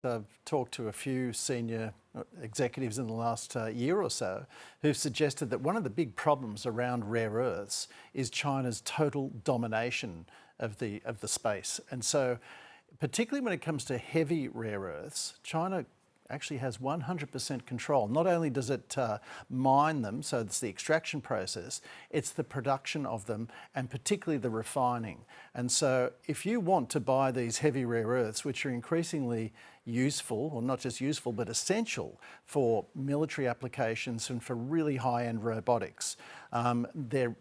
I've talked to a few senior executives in the last year or so who've suggested that one of the big problems around rare earths is China's total domination of the space. And so, particularly when it comes to heavy rare earths, China actually has 100% control. Not only does it mine them, so it's the extraction process, it's the production of them and particularly the refining. And so if you want to buy these heavy rare earths, which are increasingly useful, or not just useful, but essential for military applications and for really high-end robotics, they're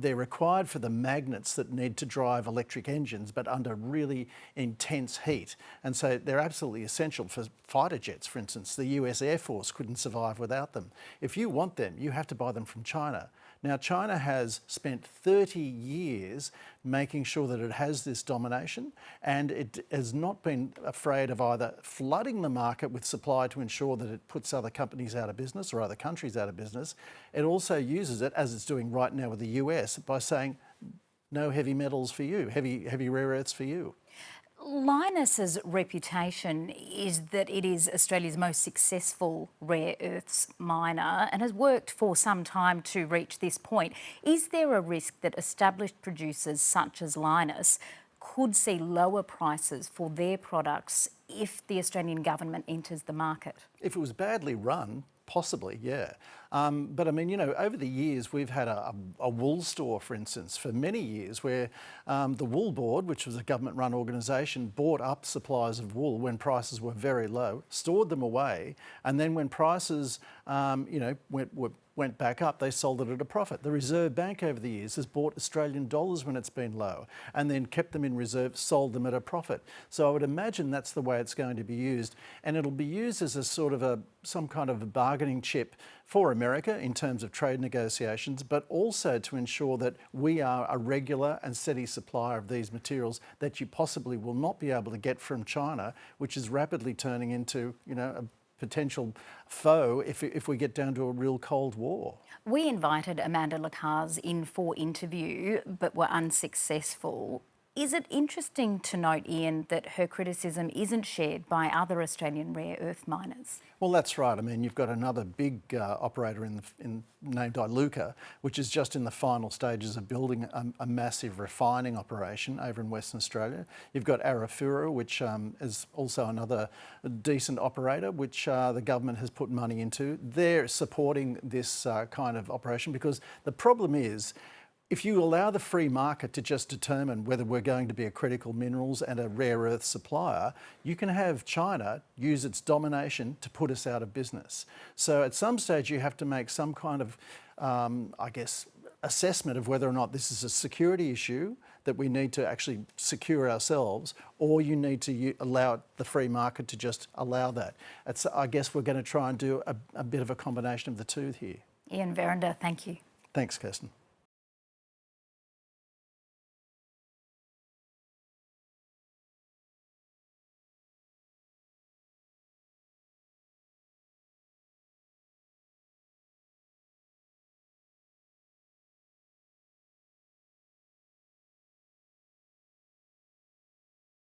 required for the magnets that need to drive electric engines, but under really intense heat. And so they're absolutely essential for fighter jets, for instance. The US Air Force couldn't survive without them. If you want them, you have to buy them from China. Now, China has spent 30 years making sure that it has this domination, and it has not been afraid of either flooding the market with supply to ensure that it puts other companies out of business or other countries out of business. It also uses it, as it's doing right now with the US, by saying, no heavy metals for you, heavy rare earths for you. Lynas' reputation is that it is Australia's most successful rare earths miner and has worked for some time to reach this point. Is there a risk that established producers such as Lynas could see lower prices for their products if the Australian government enters the market? If it was badly run, possibly, yeah. But I mean, you know, over the years, we've had a wool store, for instance, for many years where the Wool Board, which was a government-run organisation, bought up supplies of wool when prices were very low, stored them away, and then when prices, went back up, they sold it at a profit. The Reserve Bank over the years has bought Australian dollars when it's been low and then kept them in reserve, sold them at a profit. So I would imagine that's the way it's going to be used, and it'll be used as a sort of some kind of a bargaining chip for America in terms of trade negotiations, but also to ensure that we are a regular and steady supplier of these materials that you possibly will not be able to get from China, which is rapidly turning into, a potential foe if we get down to a real Cold War. We invited Amanda Lacaze in for interview, but were unsuccessful. Is it interesting to note, Ian, that her criticism isn't shared by other Australian rare earth miners? Well, that's right. I mean, you've got another big operator named Iluka, which is just in the final stages of building a massive refining operation over in Western Australia. You've got Arafura, which is also another decent operator, which the government has put money into. They're supporting this kind of operation because the problem is, if you allow the free market to just determine whether we're going to be a critical minerals and a rare earth supplier, you can have China use its domination to put us out of business. So at some stage you have to make some kind of, assessment of whether or not this is a security issue that we need to actually secure ourselves, or you need to allow the free market to just allow that. I guess we're going to try and do a bit of a combination of the two here. Ian Verrender, thank you. Thanks, Kirsten.